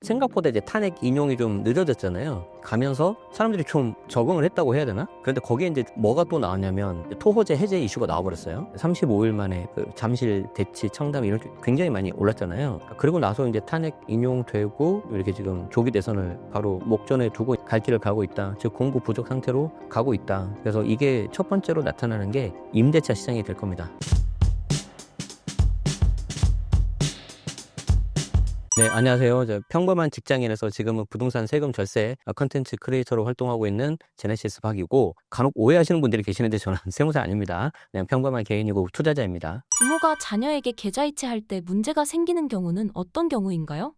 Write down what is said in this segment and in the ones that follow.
생각보다 이제 탄핵 인용이 좀 늦어졌잖아요. 가면서 사람들이 좀 적응을 했다고 해야 되나? 그런데 거기에 이제 뭐가 또 나왔냐면 토호제 해제 이슈가 나와버렸어요. 35일 만에 그 잠실 대치 청담 이런 게 굉장히 많이 올랐잖아요. 그리고 나서 이제 탄핵 인용되고 이렇게 지금 조기 대선을 바로 목전에 두고 갈 길을 가고 있다. 즉 공급 부족 상태로 가고 있다. 그래서 이게 첫 번째로 나타나는 게 임대차 시장이 될 겁니다. 네, 안녕하세요. 저 평범한 직장인에서 지금은 부동산 세금 절세 컨텐츠 크리에이터로 활동하고 있는 제네시스 박이고, 간혹 오해하시는 분들이 계시는데 저는 세무사 아닙니다. 그냥 평범한 개인이고 투자자입니다. 부모가 자녀에게 계좌이체할 때 문제가 생기는 경우는 어떤 경우인가요?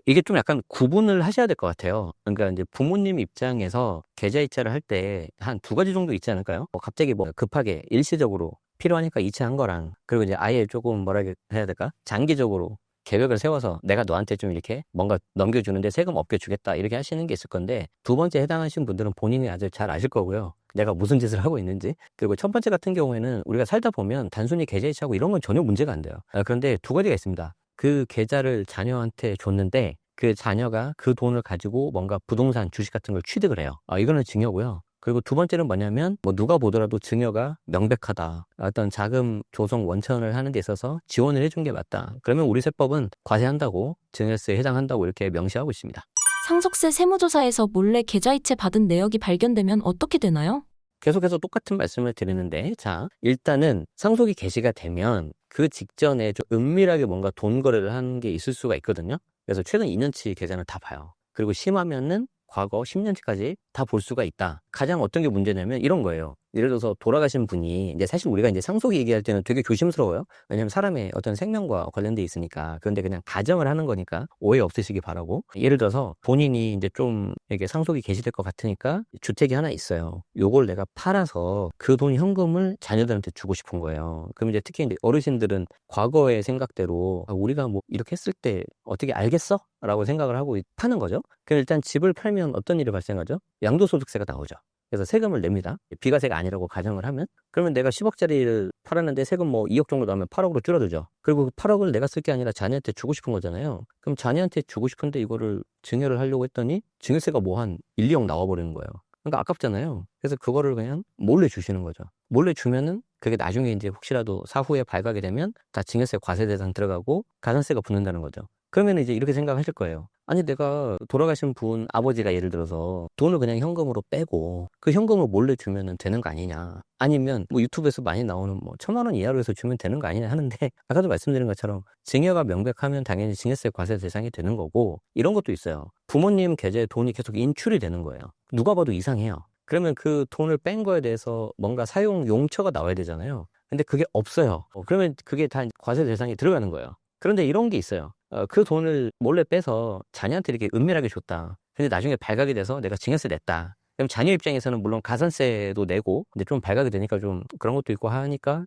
이게 좀 약간 구분을 하셔야 될 것 같아요. 그러니까 이제 부모님 입장에서 계좌이체를 할 때 한 두 가지 정도 있지 않을까요? 갑자기 뭐 급하게 일시적으로 필요하니까 이체한 거랑, 그리고 이제 아예 조금 뭐라 해야 될까? 장기적으로 계획을 세워서 내가 너한테 좀 이렇게 뭔가 넘겨주는데 세금 없게 주겠다 이렇게 하시는 게 있을 건데, 두 번째 해당하신 분들은 본인이 아주 잘 아실 거고요. 내가 무슨 짓을 하고 있는지. 그리고 첫 번째 같은 경우에는 우리가 살다 보면 단순히 계좌이체하고 이런 건 전혀 문제가 안 돼요. 그런데 두 가지가 있습니다. 그 계좌를 자녀한테 줬는데 그 자녀가 그 돈을 가지고 뭔가 부동산, 주식 같은 걸 취득을 해요. 이거는 증여고요. 그리고 두 번째는 뭐냐면, 뭐 누가 보더라도 증여가 명백하다, 어떤 자금 조성 원천을 하는 데 있어서 지원을 해준 게 맞다, 그러면 우리 세법은 과세한다고, 증여세에 해당한다고 이렇게 명시하고 있습니다. 상속세 세무조사에서 몰래 계좌이체 받은 내역이 발견되면 어떻게 되나요? 계속해서 똑같은 말씀을 드리는데, 자, 일단은 상속이 개시가 되면 그 직전에 좀 은밀하게 뭔가 돈 거래를 하는 게 있을 수가 있거든요. 그래서 최근 2년치 계좌는 다 봐요. 그리고 심하면은 과거 10년치까지 다 볼 수가 있다. 가장 어떤 게 문제냐면 이런 거예요. 예를 들어서 돌아가신 분이, 이제 사실 우리가 이제 상속 얘기할 때는 되게 조심스러워요. 왜냐면 사람의 어떤 생명과 관련돼 있으니까. 그런데 그냥 가정을 하는 거니까 오해 없으시기 바라고. 예를 들어서 본인이 이제 좀 이게 상속이 개시될 것 같으니까 주택이 하나 있어요. 요걸 내가 팔아서 그 돈 현금을 자녀들한테 주고 싶은 거예요. 그럼 이제 특히 이제 어르신들은 과거의 생각대로 우리가 뭐 이렇게 했을 때 어떻게 알겠어? 라고 생각을 하고 파는 거죠. 그럼 일단 집을 팔면 어떤 일이 발생하죠? 양도소득세가 나오죠. 그래서 세금을 냅니다. 비과세가 아니라고 가정을 하면. 그러면 내가 10억짜리를 팔았는데 세금 뭐 2억 정도 나오면 8억으로 줄어들죠. 그리고 그 8억을 내가 쓸 게 아니라 자녀한테 주고 싶은 거잖아요. 그럼 자녀한테 주고 싶은데 이거를 증여를 하려고 했더니 증여세가 뭐 한 1, 2억 나와버리는 거예요. 그러니까 아깝잖아요. 그래서 그거를 그냥 몰래 주시는 거죠. 몰래 주면은 그게 나중에 이제 혹시라도 사후에 발각이 되면 다 증여세 과세 대상 들어가고 가산세가 붙는다는 거죠. 그러면 이제 이렇게 생각하실 거예요. 아니, 내가 돌아가신 분 아버지가 예를 들어서 돈을 그냥 현금으로 빼고 그 현금을 몰래 주면 되는 거 아니냐, 아니면 뭐 유튜브에서 많이 나오는 뭐 1,000만 원 이하로 해서 주면 되는 거 아니냐 하는데, 아까도 말씀드린 것처럼 증여가 명백하면 당연히 증여세 과세 대상이 되는 거고, 이런 것도 있어요. 부모님 계좌에 돈이 계속 인출이 되는 거예요. 누가 봐도 이상해요. 그러면 그 돈을 뺀 거에 대해서 뭔가 사용 용처가 나와야 되잖아요. 근데 그게 없어요. 그러면 그게 다 과세 대상에 들어가는 거예요. 그런데 이런 게 있어요. 그 돈을 몰래 빼서 자녀한테 이렇게 은밀하게 줬다. 근데 나중에 발각이 돼서 내가 증여세 냈다. 그럼 자녀 입장에서는 물론 가산세도 내고, 근데 좀 발각이 되니까 좀 그런 것도 있고 하니까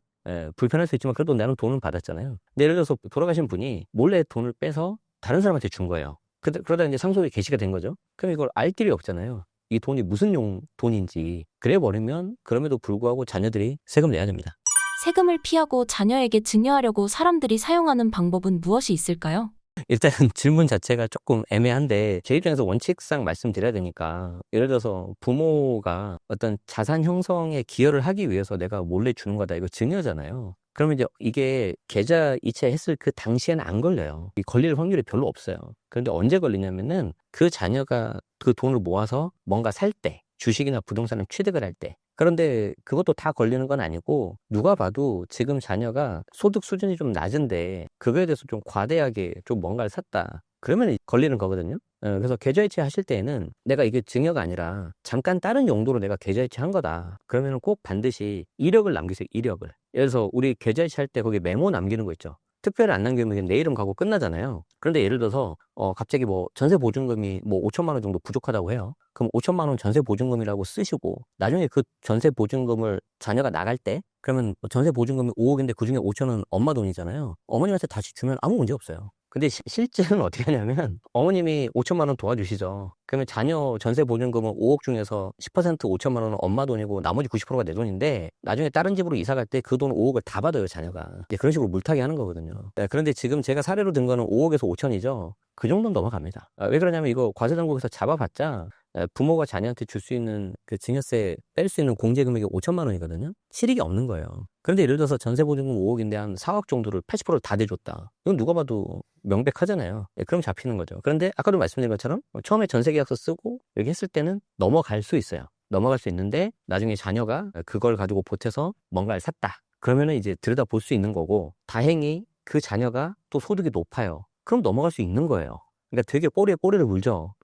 불편할 수 있지만 그래도 나는 돈은 받았잖아요. 근데 예를 들어서 돌아가신 분이 몰래 돈을 빼서 다른 사람한테 준 거예요. 그러다 이제 상속이 개시가 된 거죠. 그럼 이걸 알 길이 없잖아요. 이 돈이 무슨 돈인지. 그래 버리면 그럼에도 불구하고 자녀들이 세금 내야 됩니다. 세금을 피하고 자녀에게 증여하려고 사람들이 사용하는 방법은 무엇이 있을까요? 일단은 질문 자체가 조금 애매한데, 제 입장에서 원칙상 말씀드려야 되니까, 예를 들어서 부모가 어떤 자산 형성에 기여를 하기 위해서 내가 몰래 주는 거다, 이거 증여잖아요. 그러면 이제 이게 계좌 이체했을 그 당시에는 안 걸려요. 걸릴 확률이 별로 없어요. 그런데 언제 걸리냐면은 그 자녀가 그 돈을 모아서 뭔가 살 때, 주식이나 부동산을 취득을 할 때. 그런데 그것도 다 걸리는 건 아니고, 누가 봐도 지금 자녀가 소득 수준이 좀 낮은데 그거에 대해서 좀 과대하게 좀 뭔가를 샀다, 그러면 걸리는 거거든요. 그래서 계좌이체 하실 때에는 내가 이게 증여가 아니라 잠깐 다른 용도로 내가 계좌이체 한 거다, 그러면 꼭 반드시 이력을 남기세요. 이력을. 예를 들어서 우리 계좌이체 할 때 거기 메모 남기는 거 있죠. 특별히 안 남기면 그냥 내 이름 가고 끝나잖아요. 그런데 예를 들어서 갑자기 뭐 전세 보증금이 뭐 5천만 원 정도 부족하다고 해요. 그럼 5천만 원 전세 보증금이라고 쓰시고, 나중에 그 전세 보증금을 자녀가 나갈 때, 그러면 전세 보증금이 5억인데 그중에 5천 원 엄마 돈이잖아요. 어머님한테 다시 주면 아무 문제 없어요. 근데 실제는 어떻게 하냐면 어머님이 5천만 원 도와주시죠. 그러면 자녀 전세 보증금은 5억 중에서 10% 5천만 원은 엄마 돈이고 나머지 90%가 내 돈인데 나중에 다른 집으로 이사 갈 때 그 돈 5억을 다 받아요, 자녀가. 이제 그런 식으로 물타기 하는 거거든요. 네, 그런데 지금 제가 사례로 든 거는 5억에서 5천이죠. 그 정도는 넘어갑니다. 왜 그러냐면 이거 과세당국에서 잡아봤자 부모가 자녀한테 줄 수 있는 그 증여세 뺄 수 있는 공제 금액이 5천만 원이거든요. 실익이 없는 거예요. 그런데 예를 들어서 전세 보증금 5억인데 한 4억 정도를 80%를 다 대줬다. 이건 누가 봐도 명백하잖아요. 그럼 잡히는 거죠. 그런데 아까도 말씀드린 것처럼 처음에 전세 계약서 쓰고 여기 했을 때는 넘어갈 수 있어요. 넘어갈 수 있는데 나중에 자녀가 그걸 가지고 보태서 뭔가를 샀다. 그러면은 이제 들여다볼 수 있는 거고 다행히 그 자녀가 또 소득이 높아요. 그럼 넘어갈 수 있는 거예요. 그러니까 되게 꼬리에 꼬리를 물죠.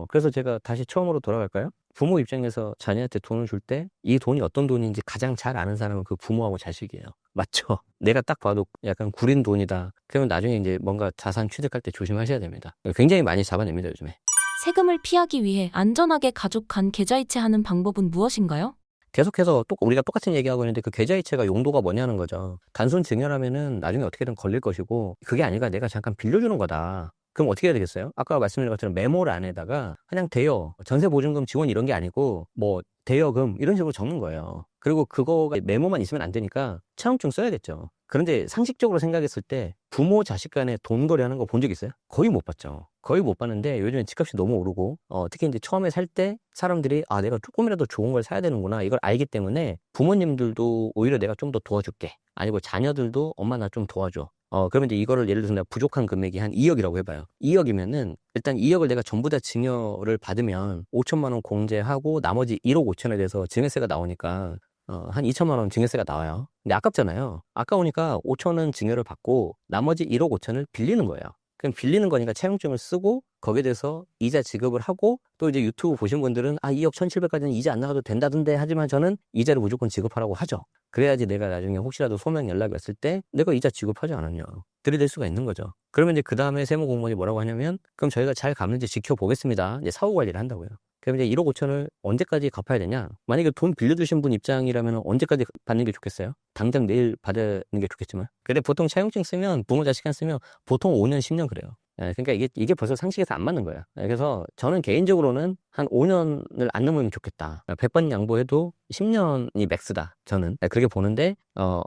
그래서 제가 다시 처음으로 돌아갈까요? 부모 입장에서 자녀한테 돈을 줄 때 이 돈이 어떤 돈인지 가장 잘 아는 사람은 그 부모하고 자식이에요. 맞죠? 내가 딱 봐도 약간 구린 돈이다. 그러면 나중에 이제 뭔가 자산 취득할 때 조심하셔야 됩니다. 굉장히 많이 잡아냅니다, 요즘에. 세금을 피하기 위해 안전하게 가족 간 계좌이체하는 방법은 무엇인가요? 계속해서 우리가 똑같은 얘기하고 있는데 그 계좌이체가 용도가 뭐냐는 거죠. 단순 증여라면은 나중에 어떻게든 걸릴 것이고 그게 아니라 내가 잠깐 빌려주는 거다. 그럼 어떻게 해야 되겠어요? 아까 말씀드린 것처럼 메모를 안에다가 그냥 대여, 전세 보증금 지원 이런 게 아니고 뭐 대여금 이런 식으로 적는 거예요. 그리고 그거가 메모만 있으면 안 되니까 차용증 써야겠죠. 그런데 상식적으로 생각했을 때 부모 자식 간에 돈 거래하는 거 본 적 있어요? 거의 못 봤죠. 거의 못 봤는데 요즘엔 집값이 너무 오르고 특히 이제 처음에 살 때 사람들이 내가 조금이라도 좋은 걸 사야 되는구나 이걸 알기 때문에 부모님들도 오히려 내가 좀 더 도와줄게. 아니고 자녀들도 엄마 나 좀 도와줘. 그러면 이제 이거를 예를 들어서 내가 부족한 금액이 한 2억이라고 해봐요. 2억이면은 일단 2억을 내가 전부 다 증여를 받으면 5천만 원 공제하고 나머지 1억 5천에 대해서 증여세가 나오니까 한 2천만 원 증여세가 나와요. 근데 아깝잖아요. 아까우니까 5천 원 증여를 받고 나머지 1억 5천을 빌리는 거예요. 그럼 빌리는 거니까 차용증을 쓰고 거기에 대해서 이자 지급을 하고 또 이제 유튜브 보신 분들은 2억 1,700까지는 이자 안 나가도 된다던데 하지만 저는 이자를 무조건 지급하라고 하죠. 그래야지 내가 나중에 혹시라도 소명 연락이 왔을 때 내가 이자 지급하지 않았냐 들이댈 수가 있는 거죠. 그러면 이제 그 다음에 세무공무원이 뭐라고 하냐면 그럼 저희가 잘 갚는지 지켜보겠습니다. 이제 사후 관리를 한다고요. 그럼 이제 1억 5천을 언제까지 갚아야 되냐? 만약에 돈 빌려주신 분 입장이라면 언제까지 받는 게 좋겠어요? 당장 내일 받는 게 좋겠지만. 근데 보통 차용증 쓰면 부모 자식 간 쓰면 보통 5년, 10년 그래요. 그러니까 이게 벌써 상식에서 안 맞는 거예요. 그래서 저는 개인적으로는 한 5년을 안 넘으면 좋겠다. 100번 양보해도 10년이 맥스다. 저는 그렇게 보는데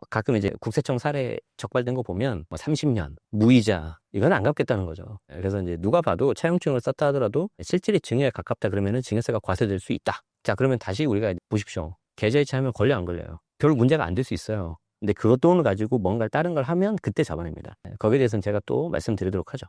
가끔 이제 국세청 사례 적발된 거 보면 뭐 30년 무이자 이건 안 갚겠다는 거죠. 그래서 이제 누가 봐도 차용증을 썼다 하더라도 실질이 증여에 가깝다 그러면은 증여세가 과세될 수 있다. 자, 그러면 다시 우리가 보십시오. 계좌이체하면 걸려 안 걸려요? 별 문제가 안 될 수 있어요. 근데 그것 돈을 가지고 뭔가 다른 걸 하면 그때 잡아냅니다. 거기에 대해서는 제가 또 말씀드리도록 하죠.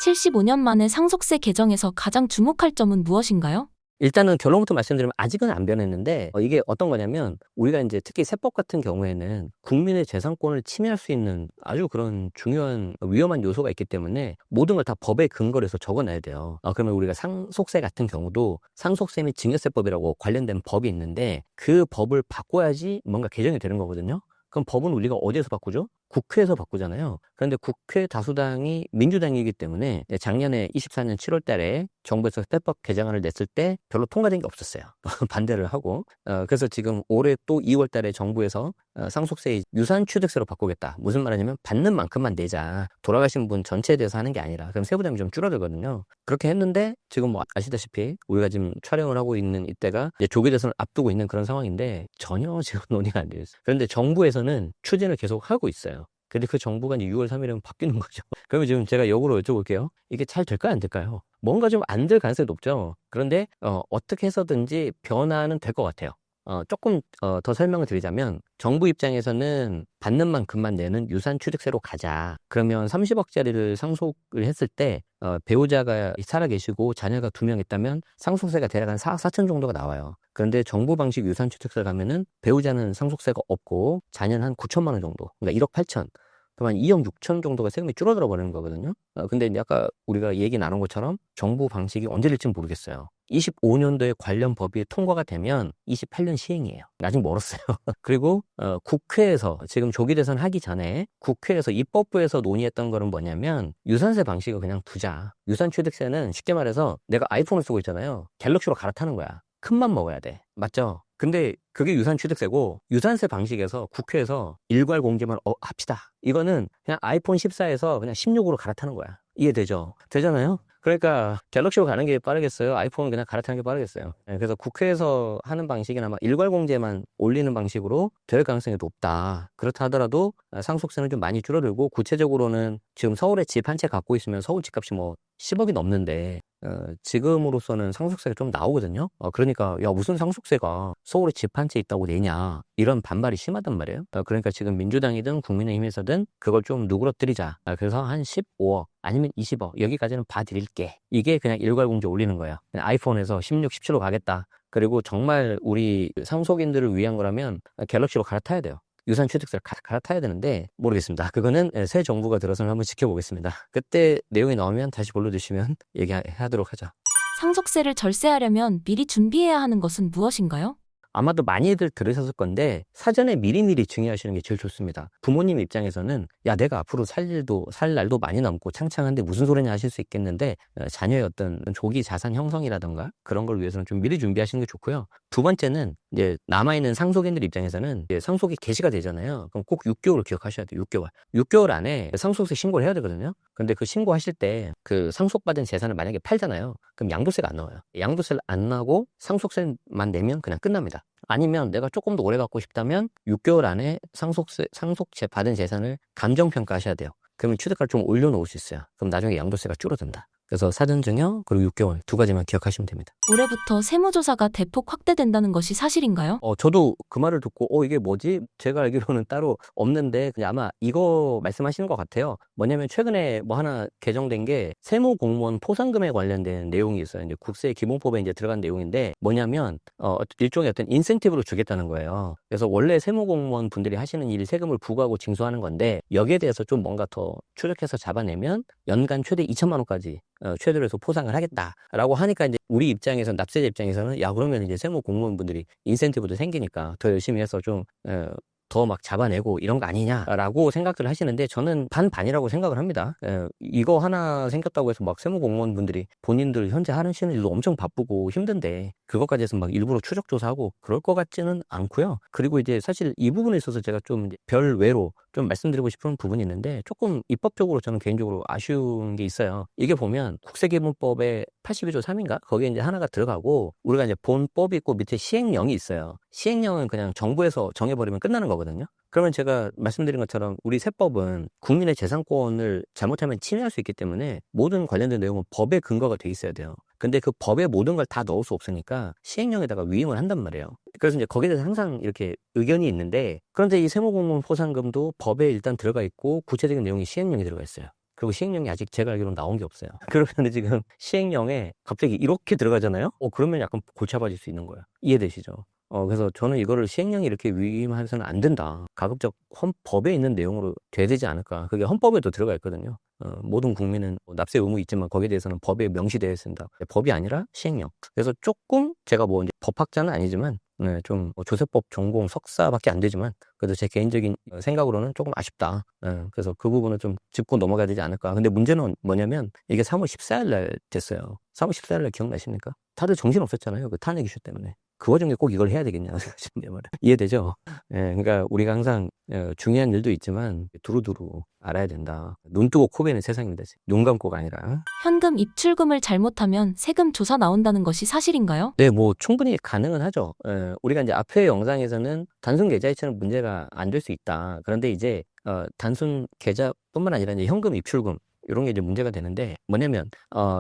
75년 만에 상속세 개정에서 가장 주목할 점은 무엇인가요? 일단은 결론부터 말씀드리면 아직은 안 변했는데 이게 어떤 거냐면 우리가 이제 특히 세법 같은 경우에는 국민의 재산권을 침해할 수 있는 아주 그런 중요한 위험한 요소가 있기 때문에 모든 걸 다 법에 근거를 해서 적어놔야 돼요. 그러면 우리가 상속세 같은 경우도 상속세 및 증여세법이라고 관련된 법이 있는데 그 법을 바꿔야지 뭔가 개정이 되는 거거든요. 그럼 법은 우리가 어디에서 바꾸죠? 국회에서 바꾸잖아요. 그런데 국회 다수당이 민주당이기 때문에 작년에 24년 7월 달에 정부에서 세법 개정안을 냈을 때 별로 통과된 게 없었어요. 반대를 하고. 그래서 지금 올해 또 2월 달에 정부에서 상속세 유산취득세로 바꾸겠다. 무슨 말이냐면 받는 만큼만 내자. 돌아가신 분 전체에 대해서 하는 게 아니라. 그럼 세부담이 좀 줄어들거든요. 그렇게 했는데 지금 뭐 아시다시피 우리가 지금 촬영을 하고 있는 이때가 이제 조기 대선을 앞두고 있는 그런 상황인데 전혀 지금 논의가 안 되어 있어요. 그런데 정부에서는 추진을 계속 하고 있어요. 근데 그 정부가 이제 6월 3일이면 바뀌는 거죠. 그러면 지금 제가 역으로 여쭤볼게요. 이게 잘 될까요? 안 될까요? 뭔가 좀 안 될 가능성이 높죠. 그런데 어떻게 해서든지 변화는 될 것 같아요. 조금 더 설명을 드리자면 정부 입장에서는 받는 만큼만 내는 유산취득세로 가자. 그러면 30억짜리를 상속을 했을 때 배우자가 살아계시고 자녀가 2명 있다면 상속세가 대략 한 4억 4천 정도가 나와요. 그런데 정부 방식 유산취득세 가면은 배우자는 상속세가 없고 자녀는 한 9천만 원 정도, 그러니까 1억 8천. 그럼 한 2억 6천 정도가 세금이 줄어들어 버리는 거거든요. 근데 이제 아까 우리가 얘기 나눈 것처럼 정부 방식이 언제 될지는 모르겠어요. 25년도에 관련 법이 통과가 되면 28년 시행이에요. 아직 멀었어요. 그리고 국회에서 지금 조기 대선 하기 전에 국회에서 입법부에서 논의했던 거는 뭐냐면 유산세 방식을 그냥 두자. 유산취득세는 쉽게 말해서 내가 아이폰을 쓰고 있잖아요. 갤럭시로 갈아타는 거야. 큰맘 먹어야 돼. 맞죠? 근데 그게 유산취득세고 유산세 방식에서 국회에서 일괄 공제만 합시다. 이거는 그냥 아이폰 14에서 그냥 16으로 갈아타는 거야. 이해되죠? 되잖아요? 그러니까 갤럭시로 가는 게 빠르겠어요? 아이폰은 그냥 갈아타는 게 빠르겠어요? 그래서 국회에서 하는 방식이나 막 일괄공제만 올리는 방식으로 될 가능성이 높다. 그렇다 하더라도 상속세는 좀 많이 줄어들고, 구체적으로는 지금 서울에 집 한 채 갖고 있으면 서울 집값이 뭐 10억이 넘는데 지금으로서는 상속세가 좀 나오거든요. 그러니까 야, 무슨 상속세가 서울에 집 한 채 있다고 내냐, 이런 반발이 심하단 말이에요. 그러니까 지금 민주당이든 국민의힘에서든 그걸 좀 누그러뜨리자. 그래서 한 15억 아니면 20억 여기까지는 봐드릴게. 이게 그냥 일괄공제 올리는 거예요. 아이폰에서 16, 17로 가겠다. 그리고 정말 우리 상속인들을 위한 거라면 갤럭시로 갈아타야 돼요. 유산취득세를 갈아타야 되는데 모르겠습니다. 그거는 새 정부가 들어서는 한번 지켜보겠습니다. 그때 내용이 나오면 다시 불러주시면 얘기하도록 하죠. 상속세를 절세하려면 미리 준비해야 하는 것은 무엇인가요? 아마도 많이들 들으셨을 건데 사전에 미리미리 증여하시는 게 제일 좋습니다. 부모님 입장에서는 야, 내가 앞으로 살 날도 많이 남고 창창한데 무슨 소리냐 하실 수 있겠는데, 자녀의 어떤 조기 자산 형성이라던가 그런 걸 위해서는 좀 미리 준비하시는 게 좋고요. 두 번째는 이제 남아있는 상속인들 입장에서는 이제 상속이 개시가 되잖아요. 그럼 꼭 6개월을 기억하셔야 돼요. 6개월 안에 상속세 신고를 해야 되거든요. 근데 그 신고하실 때 그 상속받은 재산을 만약에 팔잖아요. 그럼 양도세가 안 나와요. 양도세를 안 나고 상속세만 내면 그냥 끝납니다. 아니면 내가 조금 더 오래 갖고 싶다면 6개월 안에 상속세 받은 재산을 감정평가하셔야 돼요. 그러면 취득가를 좀 올려놓을 수 있어요. 그럼 나중에 양도세가 줄어든다. 그래서 사전 증여 그리고 6개월 두 가지만 기억하시면 됩니다. 올해부터 세무조사가 대폭 확대된다는 것이 사실인가요? 저도 그 말을 듣고 이게 뭐지? 제가 알기로는 따로 없는데 그냥 아마 이거 말씀하시는 것 같아요. 뭐냐면 최근에 뭐 하나 개정된 게 세무공무원 포상금에 관련된 내용이 있어요. 이제 국세기본법에 이제 들어간 내용인데 뭐냐면 일종의 어떤 인센티브로 주겠다는 거예요. 그래서 원래 세무공무원 분들이 하시는 일 세금을 부과하고 징수하는 건데 여기에 대해서 좀 뭔가 더 추적해서 잡아내면 연간 최대 2천만 원까지 최대로 해서 포상을 하겠다라고 하니까 이제 우리 입장에서는, 납세자 입장에서는 야, 그러면 이제 세무 공무원분들이 인센티브도 생기니까 더 열심히 해서 좀 더 막 잡아내고 이런 거 아니냐라고 생각을 하시는데 저는 반반이라고 생각을 합니다. 이거 하나 생겼다고 해서 막 세무 공무원분들이 본인들 현재 하시는 일도 엄청 바쁘고 힘든데 그것까지 해서 막 일부러 추적 조사하고 그럴 것 같지는 않고요. 그리고 이제 사실 이 부분에 있어서 제가 좀 별외로 좀 말씀드리고 싶은 부분이 있는데, 조금 입법적으로 저는 개인적으로 아쉬운 게 있어요. 이게 보면 국세기본법에 82조 3인가? 거기에 이제 하나가 들어가고 우리가 이제 본법이 있고 밑에 시행령이 있어요. 시행령은 그냥 정부에서 정해버리면 끝나는 거거든요. 그러면 제가 말씀드린 것처럼 우리 세법은 국민의 재산권을 잘못하면 침해할 수 있기 때문에 모든 관련된 내용은 법에 근거가 돼 있어야 돼요. 근데 그 법에 모든 걸 다 넣을 수 없으니까 시행령에다가 위임을 한단 말이에요. 그래서 이제 거기에 대해서 항상 이렇게 의견이 있는데, 그런데 이 세무공무원 포상금도 법에 일단 들어가 있고 구체적인 내용이 시행령에 들어가 있어요. 그리고 시행령이 아직 제가 알기로는 나온 게 없어요. 그러면 지금 시행령에 갑자기 이렇게 들어가잖아요? 그러면 약간 골치 아파질 수 있는 거예요. 이해되시죠? 그래서 저는 이거를 시행령이 이렇게 위임해서는 안 된다. 가급적 헌법에 있는 내용으로 돼야 되지 않을까. 그게 헌법에도 들어가 있거든요. 모든 국민은 납세 의무 있지만 거기에 대해서는 법에 명시되어 있습니다. 법이 아니라 시행령. 그래서 조금 제가 뭐 이제 법학자는 아니지만 좀 조세법 전공 석사밖에 안 되지만 그래도 제 개인적인 생각으로는 조금 아쉽다. 그래서 그 부분은 좀 짚고 넘어가야 되지 않을까. 근데 문제는 뭐냐면 이게 3월 14일 날 됐어요. 3월 14일 날 기억나십니까? 다들 정신 없었잖아요. 그 탄핵 이슈 때문에. 그 와중에 꼭 이걸 해야 되겠냐 생각하시는 내 말은. 이해되죠? 그러니까 우리가 항상 중요한 일도 있지만 두루두루 알아야 된다. 눈 뜨고 코 베는 세상입니다. 눈 감고가 아니라. 현금 입출금을 잘못하면 세금 조사 나온다는 것이 사실인가요? 네, 뭐 충분히 가능은 하죠. 우리가 이제 앞의 영상에서는 단순 계좌이체는 문제가 안 될 수 있다. 그런데 이제 단순 계좌뿐만 아니라 이제 현금 입출금 이런 게 이제 문제가 되는데, 뭐냐면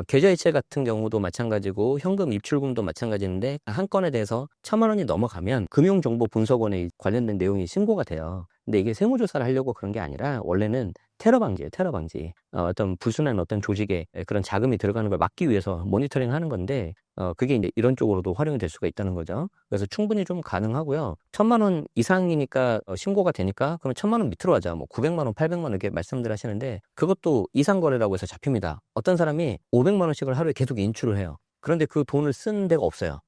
계좌이체 같은 경우도 마찬가지고 현금 입출금도 마찬가지인데 한 건에 대해서 1,000만 원이 넘어가면 금융정보분석원에 관련된 내용이 신고가 돼요. 근데 이게 세무조사를 하려고 그런 게 아니라 원래는 테러 방지예요. 테러 방지. 어떤 불순한 어떤 조직에 그런 자금이 들어가는 걸 막기 위해서 모니터링 하는 건데 그게 이제 이런 쪽으로도 활용이 될 수가 있다는 거죠. 그래서 충분히 좀 가능하고요. 1,000만 원 이상이니까 신고가 되니까 그럼 1,000만 원 밑으로 하자. 뭐 900만 원, 800만 원 이렇게 말씀들 하시는데 그것도 이상거래라고 해서 잡힙니다. 어떤 사람이 500만 원씩을 하루에 계속 인출을 해요. 그런데 그 돈을 쓴 데가 없어요.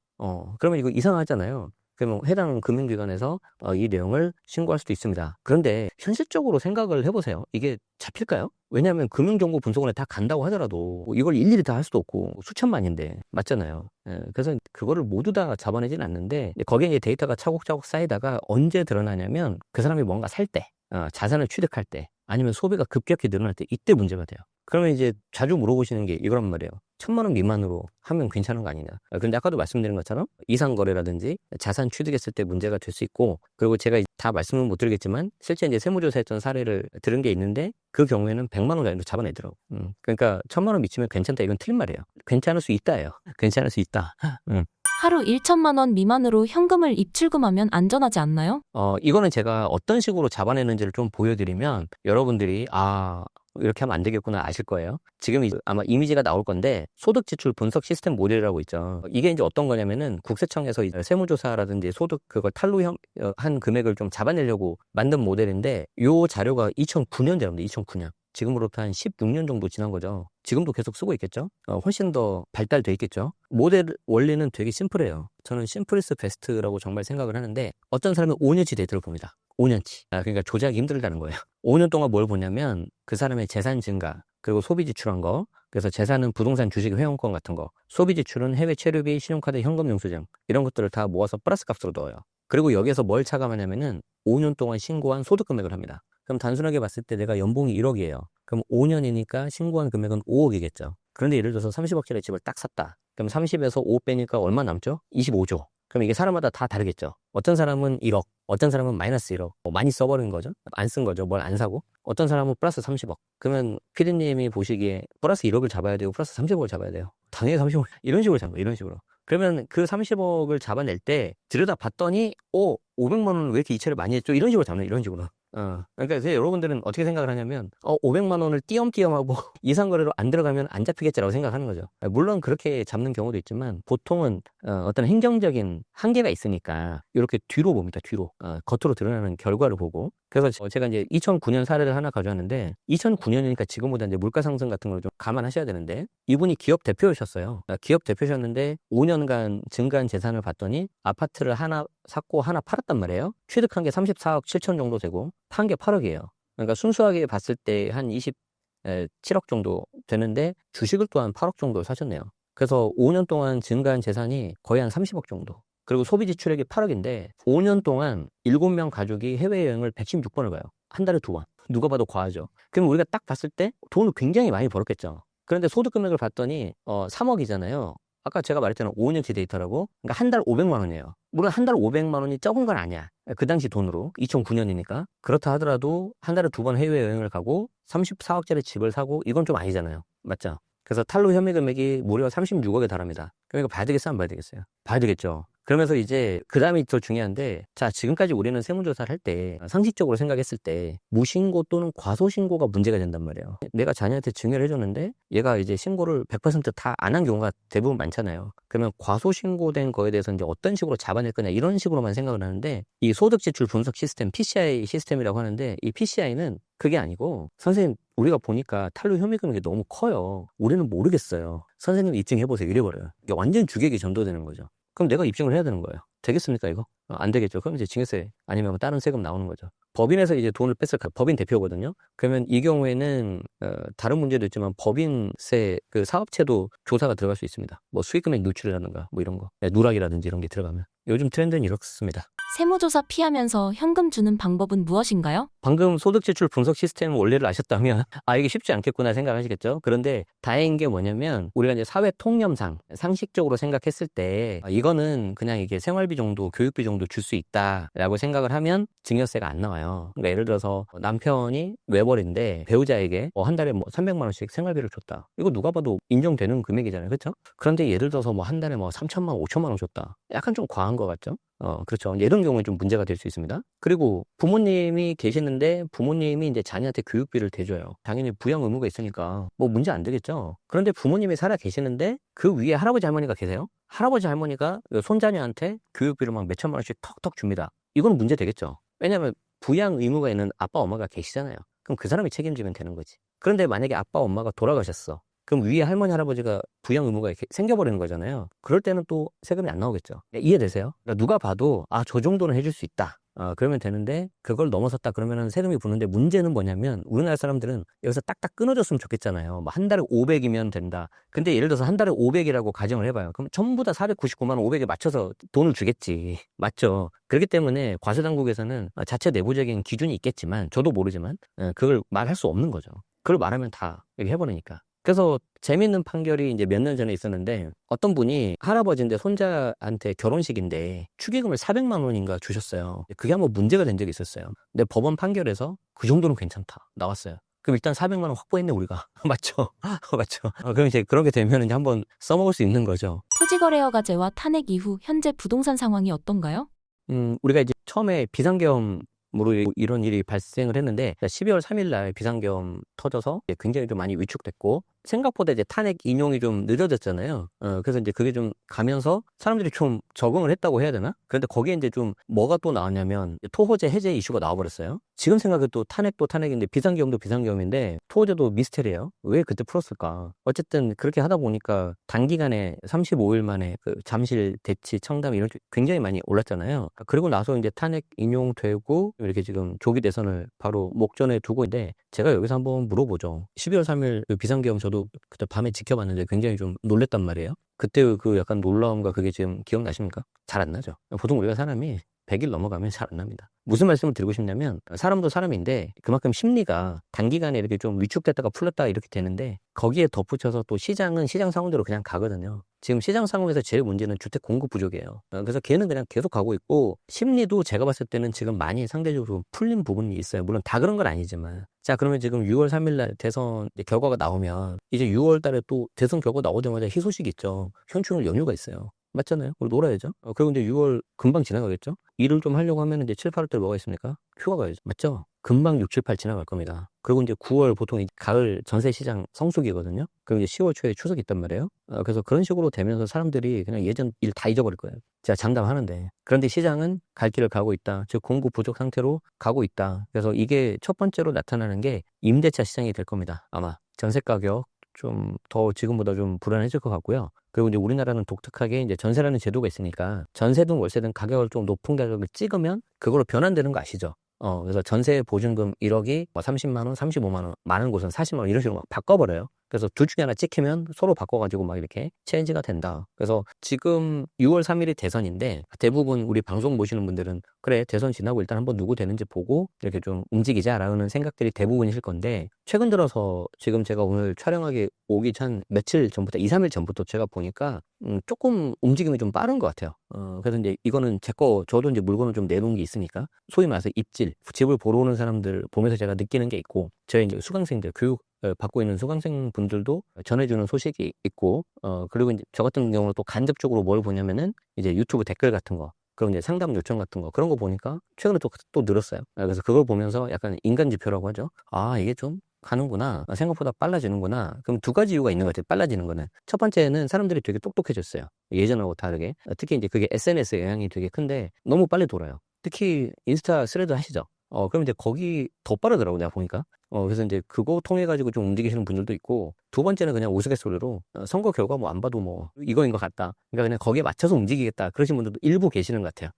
그러면 이거 이상하잖아요. 그러면 해당 금융기관에서 이 내용을 신고할 수도 있습니다. 그런데 현실적으로 생각을 해보세요. 이게 잡힐까요? 왜냐하면 금융정보분석원에 다 간다고 하더라도 이걸 일일이 다 할 수도 없고 수천만인데 맞잖아요. 그래서 그거를 모두 다 잡아내지는 않는데 거기에 이제 데이터가 차곡차곡 쌓이다가 언제 드러나냐면 그 사람이 뭔가 살 때, 자산을 취득할 때, 아니면 소비가 급격히 늘어날 때 이때 문제가 돼요. 그러면 이제 자주 물어보시는 게 이거란 말이에요. 1,000만 원 미만으로 하면 괜찮은 거 아니냐. 근데 아까도 말씀드린 것처럼 이상 거래라든지 자산 취득했을 때 문제가 될 수 있고, 그리고 제가 다 말씀은 못 드리겠지만 실제 이제 세무조사했던 사례를 들은 게 있는데 그 경우에는 100만 원 단위로 잡아내더라고. 그러니까 1,000만 원 미치면 괜찮다, 이건 틀린 말이에요. 괜찮을 수 있다예요. 괜찮을 수 있다. 하루 1천만 원 미만으로 현금을 입출금하면 안전하지 않나요? 이거는 제가 어떤 식으로 잡아내는지를 좀 보여드리면 여러분들이 이렇게 하면 안 되겠구나 아실 거예요. 지금 아마 이미지가 나올 건데, 소득 지출 분석 시스템 모델이라고 있죠. 이게 이제 어떤 거냐면은 국세청에서 이제 세무조사라든지 소득 그걸 한 금액을 좀 잡아내려고 만든 모델인데, 요 자료가 2009년제랍니다. 2009년. 지금으로부터 한 16년 정도 지난 거죠. 지금도 계속 쓰고 있겠죠. 훨씬 더 발달돼 있겠죠. 모델 원리는 되게 심플해요. 저는 심플리스 베스트라고 정말 생각을 하는데, 어떤 사람은 5년치 데이터를 봅니다. 5년치. 그러니까 조작이 힘들다는 거예요. 5년 동안 뭘 보냐면 그 사람의 재산 증가, 그리고 소비 지출한 거. 그래서 재산은 부동산, 주식, 회원권 같은 거, 소비 지출은 해외 체류비, 신용카드, 현금 영수증, 이런 것들을 다 모아서 플러스 값으로 넣어요. 그리고 여기에서 뭘 차감하냐면은 5년 동안 신고한 소득 금액을 합니다. 그럼 단순하게 봤을 때 내가 연봉이 1억이에요. 그럼 5년이니까 신고한 금액은 5억이겠죠. 그런데 예를 들어서 30억짜리 집을 딱 샀다. 그럼 30에서 5 빼니까 얼마 남죠? 25조. 그럼 이게 사람마다 다 다르겠죠. 어떤 사람은 1억, 어떤 사람은 마이너스 1억. 많이 써버린 거죠. 안 쓴 거죠. 뭘 안 사고. 어떤 사람은 플러스 30억. 그러면 피디님이 보시기에 플러스 1억을 잡아야 되고 플러스 30억을 잡아야 돼요. 당연히 30억. 이런 식으로 잡는 거예요. 이런 식으로. 그러면 그 30억을 잡아낼 때 들여다 봤더니 500만 원은 왜 이렇게 이체를 많이 했죠? 이런 식으로 잡는, 이런 식으로. 그러니까 이제 여러분들은 어떻게 생각을 하냐면 500만 원을 띄엄띄엄하고 이상거래로 안 들어가면 안 잡히겠지라고 생각하는 거죠. 물론 그렇게 잡는 경우도 있지만 보통은 어떤 행정적인 한계가 있으니까 이렇게 뒤로 봅니다. 뒤로. 겉으로 드러나는 결과를 보고. 그래서 제가 이제 2009년 사례를 하나 가져왔는데, 2009년이니까 지금보다 이제 물가 상승 같은 걸 좀 감안하셔야 되는데, 이분이 기업 대표셨어요. 기업 대표셨는데 5년간 증가한 재산을 봤더니 아파트를 하나 샀고 하나 팔았단 말이에요. 취득한 게 34억 7천 정도 되고 판 게 8억이에요. 그러니까 순수하게 봤을 때 한 27억 정도 되는데 주식을 또한 8억 정도 사셨네요. 그래서 5년 동안 증가한 재산이 거의 한 30억 정도. 그리고 소비 지출액이 8억인데 5년 동안 7명 가족이 해외여행을 116번을 가요. 한 달에 2번. 누가 봐도 과하죠. 그럼 우리가 딱 봤을 때 돈을 굉장히 많이 벌었겠죠. 그런데 소득 금액을 봤더니 3억이잖아요. 아까 제가 말했잖아요. 5년치 데이터라고. 그러니까 한 달 500만 원이에요. 물론 한 달 500만 원이 적은 건 아니야. 그 당시 돈으로. 2009년이니까. 그렇다 하더라도 한 달에 2번 해외여행을 가고 34억짜리 집을 사고, 이건 좀 아니잖아요. 맞죠? 그래서 탈루 혐의 금액이 무려 36억에 달합니다. 그럼 이거 봐야 되겠어요? 안 봐야 되겠어요? 봐야 되겠죠. 그러면서 이제 그 다음이 더 중요한데, 자, 지금까지 우리는 세무조사를 할 때 상식적으로 생각했을 때 무신고 또는 과소신고가 문제가 된단 말이에요. 내가 자녀한테 증여를 해줬는데 얘가 이제 신고를 100% 다 안 한 경우가 대부분 많잖아요. 그러면 과소신고된 거에 대해서 이제 어떤 식으로 잡아낼 거냐, 이런 식으로만 생각을 하는데, 이 소득지출 분석 시스템, PCI 시스템이라고 하는데, 이 PCI는 그게 아니고, 선생님 우리가 보니까 탈루 혐의 금액이 너무 커요. 우리는 모르겠어요. 선생님 입증해보세요. 이래버려요. 이게 완전 주객이 전도되는 거죠. 그럼 내가 입증을 해야 되는 거예요. 되겠습니까, 이거? 안 되겠죠. 그럼 이제 징역세 아니면 다른 세금 나오는 거죠. 법인에서 이제 돈을 뺐을 법인 대표거든요. 그러면 이 경우에는 다른 문제도 있지만 법인세 그 사업체도 조사가 들어갈 수 있습니다. 뭐 수익금액 누출이라든가 뭐 이런 거, 누락이라든지 이런 게 들어가면. 요즘 트렌드는 이렇습니다. 세무조사 피하면서 현금 주는 방법은 무엇인가요? 방금 소득지출 분석 시스템 원리를 아셨다면 이게 쉽지 않겠구나 생각하시겠죠. 그런데 다행인 게 뭐냐면, 우리가 이제 사회 통념상 상식적으로 생각했을 때 이거는 그냥 이게 생활비 정도, 교육비 정도 줄 수 있다라고 생각을 하면 증여세가 안 나와요. 그러니까 예를 들어서 남편이 외벌인데 배우자에게 한 달에 뭐 300만 원씩 생활비를 줬다. 이거 누가 봐도 인정되는 금액이잖아요. 그렇죠? 그런데 예를 들어서 뭐 한 달에 뭐 3천만 원, 5천만 원 줬다. 약간 좀 과한 것 같죠? 그렇죠. 이런 경우에 좀 문제가 될 수 있습니다. 그리고 부모님이 계시는데 부모님이 이제 자녀한테 교육비를 대줘요. 당연히 부양 의무가 있으니까 뭐 문제 안 되겠죠. 그런데 부모님이 살아 계시는데 그 위에 할아버지 할머니가 계세요. 할아버지 할머니가 손자녀한테 교육비를 막 몇천만 원씩 턱턱 줍니다. 이거는 문제 되겠죠. 왜냐하면 부양 의무가 있는 아빠 엄마가 계시잖아요. 그럼 그 사람이 책임지면 되는 거지. 그런데 만약에 아빠 엄마가 돌아가셨어. 그럼 위에 할머니 할아버지가 부양 의무가 이렇게 생겨버리는 거잖아요. 그럴 때는 또 세금이 안 나오겠죠. 이해되세요? 그러니까 누가 봐도 저 정도는 해줄 수 있다. 그러면 되는데, 그걸 넘어섰다 그러면은 세금이 붙는데, 문제는 뭐냐면 우리나라 사람들은 여기서 딱딱 끊어줬으면 좋겠잖아요. 뭐 한 달에 500이면 된다. 근데 예를 들어서 한 달에 500이라고 가정을 해봐요. 그럼 전부 다 499만 원 500에 맞춰서 돈을 주겠지. 맞죠? 그렇기 때문에 과세당국에서는 자체 내부적인 기준이 있겠지만, 저도 모르지만 그걸 말할 수 없는 거죠. 그걸 말하면 다 얘기해 버리니까. 그래서 재밌는 판결이 이제 몇 년 전에 있었는데 어떤 분이 할아버지인데 손자한테 결혼식인데 축의금을 400만 원인가 주셨어요. 그게 한번 문제가 된 적이 있었어요. 근데 법원 판결에서 그 정도는 괜찮다 나왔어요. 그럼 일단 400만 원 확보했네 우리가. 맞죠? 맞죠? 그럼 이제 그런 게 되면 이제 한번 써먹을 수 있는 거죠. 토지거래허가제와 탄핵 이후 현재 부동산 상황이 어떤가요? 우리가 이제 처음에 비상계엄으로 이런 일이 발생을 했는데 12월 3일 날 비상계엄 터져서 이제 굉장히 좀 많이 위축됐고 생각보다 이제 탄핵 인용이 좀 늦어졌잖아요. 그래서 이제 그게 좀 가면서 사람들이 좀 적응을 했다고 해야 되나? 그런데 거기에 이제 좀 뭐가 또 나왔냐면 토호제 해제 이슈가 나와버렸어요. 지금 생각해도 탄핵도 탄핵인데 비상계엄도 비상계엄인데 토호제도 미스테리예요. 왜 그때 풀었을까? 어쨌든 그렇게 하다 보니까 단기간에 35일 만에 그 잠실 대치 청담 이런 게 굉장히 많이 올랐잖아요. 그리고 나서 이제 탄핵 인용되고 이렇게 지금 조기 대선을 바로 목전에 두고 있는데 제가 여기서 한번 물어보죠. 12월 3일 그 비상계엄 저도 그때 밤에 지켜봤는데 굉장히 좀 놀랬단 말이에요. 그때 그 약간 놀라움과 그게 지금 기억나십니까? 잘 안 나죠. 보통 우리가 사람이 100일 넘어가면 잘 안 납니다. 무슨 말씀을 드리고 싶냐면 사람도 사람인데 그만큼 심리가 단기간에 이렇게 좀 위축됐다가 풀렸다가 이렇게 되는데 거기에 덧붙여서 또 시장은 시장 상황대로 그냥 가거든요. 지금 시장 상황에서 제일 문제는 주택 공급 부족이에요. 그래서 걔는 그냥 계속 가고 있고 심리도 제가 봤을 때는 지금 많이 상대적으로 풀린 부분이 있어요. 물론 다 그런 건 아니지만 자 그러면 지금 6월 3일 날 대선 결과가 나오면 이제 6월 달에 또 대선 결과 나오자마자 희소식 있죠. 현충일 연휴가 있어요. 맞잖아요. 우리 놀아야죠. 그리고 이제 6월 금방 지나가겠죠? 일을 좀 하려고 하면 이제 7, 8월 달 뭐가 있습니까? 휴가 가야죠. 맞죠? 금방 6, 7, 8 지나갈 겁니다. 그리고 이제 9월 보통 이제 가을 전세 시장 성수기거든요. 그리고 이제 10월 초에 추석이 있단 말이에요. 그래서 그런 식으로 되면서 사람들이 그냥 예전 일 다 잊어버릴 거예요. 제가 장담하는데. 그런데 시장은 갈 길을 가고 있다. 즉 공급 부족 상태로 가고 있다. 그래서 이게 첫 번째로 나타나는 게 임대차 시장이 될 겁니다. 아마 전세 가격 좀 더 지금보다 좀 불안해질 것 같고요. 그리고 이제 우리나라는 독특하게 이제 전세라는 제도가 있으니까 전세든 월세든 가격을 좀 높은 가격을 찍으면 그걸로 변환되는 거 아시죠? 그래서 전세 보증금 1억이 30만 원, 35만 원, 많은 곳은 40만 원 이런 식으로 막 바꿔버려요. 그래서 둘 중에 하나 찍히면 서로 바꿔가지고 막 이렇게 체인지가 된다. 그래서 지금 6월 3일이 대선인데 대부분 우리 방송 보시는 분들은 그래 대선 지나고 일단 한번 누구 되는지 보고 이렇게 좀 움직이자라는 생각들이 대부분이실 건데 최근 들어서 지금 제가 오늘 촬영하기 오기 전 며칠 전부터 2, 3일 전부터 제가 보니까 조금 움직임이 좀 빠른 것 같아요. 그래서 이제 이거는 저도 이제 물건을 좀 내놓은 게 있으니까 소위 말해서 입질, 집을 보러 오는 사람들 보면서 제가 느끼는 게 있고 저희 이제 수강생들 교육 받고 있는 수강생 분들도 전해주는 소식이 있고 그리고 이제 저 같은 경우는 또 간접적으로 뭘 보냐면은 이제 유튜브 댓글 같은 거 그리고 이제 상담 요청 같은 거 그런 거 보니까 최근에 또 늘었어요. 그래서 그걸 보면서 약간 인간 지표라고 하죠. 아 이게 좀 가는구나. 생각보다 빨라지는구나. 그럼 두 가지 이유가 있는 것 같아요. 빨라지는 거는. 첫 번째는 사람들이 되게 똑똑해졌어요. 예전하고 다르게. 특히 이제 그게 SNS의 영향이 되게 큰데 너무 빨리 돌아요. 특히 인스타 스레드 하시죠. 그럼 이제 거기 더 빠르더라고 내가 보니까. 그래서 이제 그거 통해 가지고 좀 움직이시는 분들도 있고 두 번째는 그냥 우스갯소리로 선거 결과 뭐 안 봐도 뭐 이거인 것 같다. 그러니까 그냥 거기에 맞춰서 움직이겠다. 그러신 분들도 일부 계시는 것 같아요.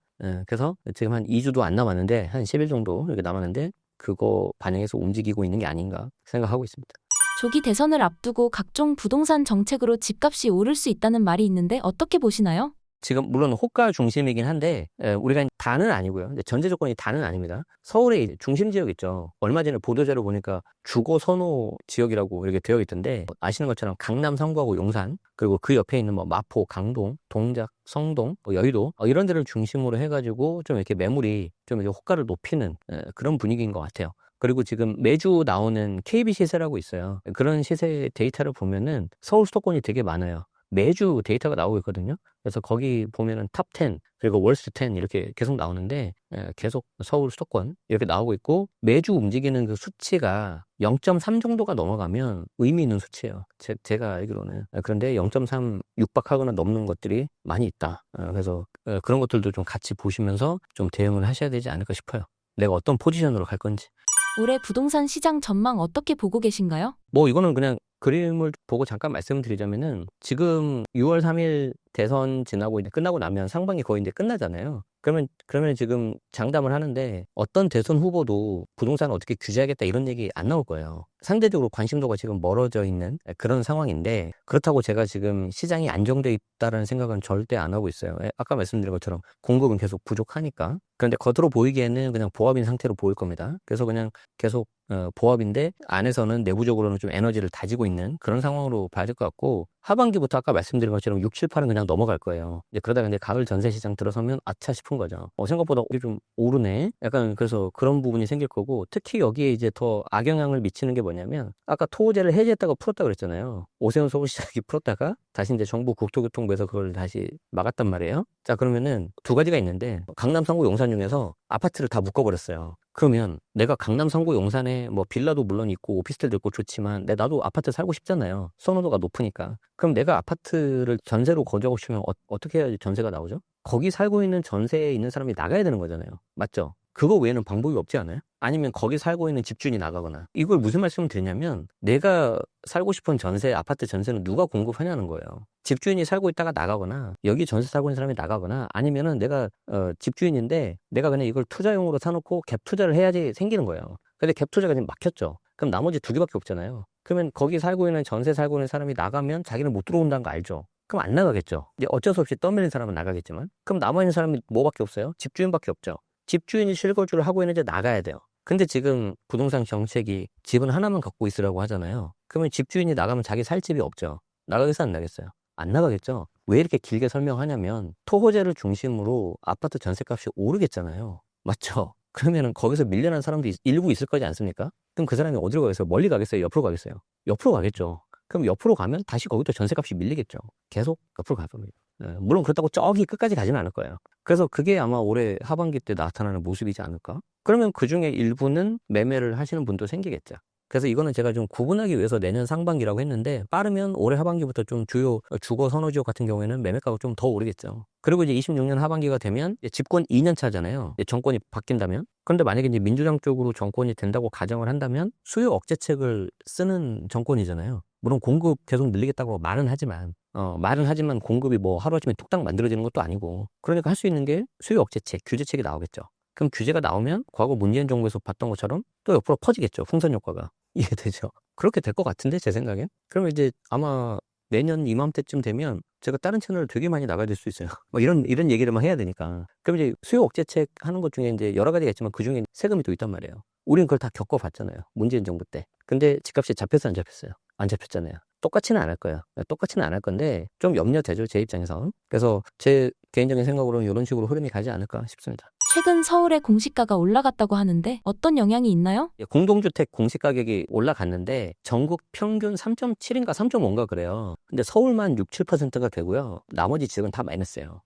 그래서 지금 한 2주도 안 남았는데 한 10일 정도 이렇게 남았는데 그거 반영해서 움직이고 있는 게 아닌가 생각하고 있습니다. 조기 대선을 앞두고 각종 부동산 정책으로 집값이 오를 수 있다는 말이 있는데 어떻게 보시나요? 지금 물론 호가 중심이긴 한데 우리가 다는 아니고요. 근데 전제 조건이 다는 아닙니다. 서울의 중심 지역 있죠. 얼마 전에 보도자료 보니까 주거 선호 지역이라고 이렇게 되어 있던데 아시는 것처럼 강남, 성구하고 용산 그리고 그 옆에 있는 뭐 마포, 강동, 동작, 성동, 뭐 여의도 이런 데를 중심으로 해가지고 좀 이렇게 매물이 좀 이렇게 호가를 높이는 그런 분위기인 것 같아요. 그리고 지금 매주 나오는 KB 시세라고 있어요. 그런 시세 데이터를 보면은 서울 수도권이 되게 많아요. 매주 데이터가 나오고 있거든요. 그래서 거기 보면은 탑 10, 그리고 월스트 10 이렇게 계속 나오는데 계속 서울 수도권 이렇게 나오고 있고 매주 움직이는 그 수치가 0.3 정도가 넘어가면 의미 있는 수치예요. 제가 알기로는. 그런데 0.3 육박하거나 넘는 것들이 많이 있다. 그래서 그런 것들도 좀 같이 보시면서 좀 대응을 하셔야 되지 않을까 싶어요. 내가 어떤 포지션으로 갈 건지. 올해 부동산 시장 전망 어떻게 보고 계신가요? 뭐 이거는 그냥 그림을 보고 잠깐 말씀드리자면은 지금 6월 3일 대선 지나고 이제 끝나고 나면 상반기 거의 이제 끝나잖아요. 그러면 지금 장담을 하는데 어떤 대선 후보도 부동산을 어떻게 규제하겠다 이런 얘기 안 나올 거예요. 상대적으로 관심도가 지금 멀어져 있는 그런 상황인데, 그렇다고 제가 지금 시장이 안정돼 있다라는 생각은 절대 안 하고 있어요. 아까 말씀드린 것처럼 공급은 계속 부족하니까. 그런데 겉으로 보이기에는 그냥 보합인 상태로 보일 겁니다. 그래서 그냥 계속 보합인데 안에서는 내부적으로는 좀 에너지를 다지고 있는 그런 상황으로 봐야 될 것 같고, 하반기부터 아까 말씀드린 것처럼 6, 7, 8은 그냥 넘어갈 거예요. 이제 그러다가 이제 가을 전세 시장 들어서면 아차 싶은 거죠. 생각보다 이게 좀 오르네. 약간 그래서 그런 부분이 생길 거고, 특히 여기에 이제 더 악영향을 미치는 게 뭐냐면, 아까 토호제를 해제했다가 풀었다 그랬잖아요. 오세훈 서울시장이 풀었다가 다시 이제 정부 국토교통부에서 그걸 다시 막았단 말이에요. 자, 그러면은 두 가지가 있는데, 강남, 상구, 용산 중에서 아파트를 다 묶어버렸어요. 그러면 내가 강남, 상구, 용산에 뭐 빌라도 물론 있고 오피스텔도 있고 좋지만 나도 아파트 살고 싶잖아요. 선호도가 높으니까. 그럼 내가 아파트를 전세로 거주하고 싶으면 어떻게 해야지 전세가 나오죠? 거기 살고 있는 전세에 있는 사람이 나가야 되는 거잖아요. 맞죠? 그거 외에는 방법이 없지 않아요? 아니면 거기 살고 있는 집주인이 나가거나. 이걸 무슨 말씀을 드리냐면, 내가 살고 싶은 전세, 아파트 전세는 누가 공급하냐는 거예요. 집주인이 살고 있다가 나가거나, 여기 전세 살고 있는 사람이 나가거나, 아니면은 내가 집주인인데 내가 그냥 이걸 투자용으로 사놓고 갭 투자를 해야지 생기는 거예요. 근데 갭 투자가 지금 막혔죠. 그럼 나머지 두 개밖에 없잖아요. 그러면 거기 살고 있는 전세 살고 있는 사람이 나가면 자기는 못 들어온다는 거 알죠? 그럼 안 나가겠죠. 이제 어쩔 수 없이 떠밀린 사람은 나가겠지만, 그럼 남아있는 사람이 뭐밖에 없어요? 집주인밖에 없죠. 집주인이 실거주를 하고 있는데 나가야 돼요. 근데 지금 부동산 정책이 집은 하나만 갖고 있으라고 하잖아요. 그러면 집주인이 나가면 자기 살 집이 없죠. 나가겠어, 안 나가겠어요? 안 나가겠죠. 왜 이렇게 길게 설명하냐면, 토호제를 중심으로 아파트 전세값이 오르겠잖아요. 맞죠? 그러면은 거기서 밀려난 사람도 일부 있을 거지 않습니까? 그럼 그 사람이 어디로 가겠어요? 멀리 가겠어요? 옆으로 가겠어요? 옆으로 가겠죠. 그럼 옆으로 가면 다시 거기도 전세값이 밀리겠죠. 계속 옆으로 갈 겁니다. 물론 그렇다고 저기 끝까지 가지는 않을 거예요. 그래서 그게 아마 올해 하반기 때 나타나는 모습이지 않을까? 그러면 그 중에 일부는 매매를 하시는 분도 생기겠죠. 그래서 이거는 제가 좀 구분하기 위해서 내년 상반기라고 했는데, 빠르면 올해 하반기부터 좀 주요 주거 선호 지역 같은 경우에는 매매가가 좀 더 오르겠죠. 그리고 이제 26년 하반기가 되면 집권 2년 차잖아요. 정권이 바뀐다면. 그런데 만약에 이제 민주당 쪽으로 정권이 된다고 가정을 한다면 수요 억제책을 쓰는 정권이잖아요. 물론 공급 계속 늘리겠다고 말은 하지만 공급이 뭐 하루아침에 뚝딱 만들어지는 것도 아니고, 그러니까 할 수 있는 게 수요 억제책, 규제책이 나오겠죠. 그럼 규제가 나오면 과거 문재인 정부에서 봤던 것처럼 또 옆으로 퍼지겠죠. 풍선 효과가. 이해되죠? 그렇게 될 것 같은데, 제 생각엔. 그러면 이제 아마 내년 이맘때쯤 되면 제가 다른 채널을 되게 많이 나가야 될 수 있어요. 뭐 이런 얘기를만 해야 되니까. 그럼 이제 수요 억제책 하는 것 중에 이제 여러 가지가 있지만 그 중에 세금이 또 있단 말이에요. 우린 그걸 다 겪어봤잖아요. 문재인 정부 때. 근데 집값이 잡혔어요, 안 잡혔어요? 안 잡혔잖아요. 똑같이는 안 할 거예요. 똑같이는 안 할 건데 좀 염려되죠, 제 입장에서. 그래서 제 개인적인 생각으로는 이런 식으로 흐름이 가지 않을까 싶습니다. 최근 서울의 공시가가 올라갔다고 하는데 어떤 영향이 있나요? 공동주택 공시가격이 올라갔는데 전국 평균 3.7인가 3.5인가 그래요. 근데 서울만 6, 7%가 되고요. 나머지 지역은 다 마이너스예요.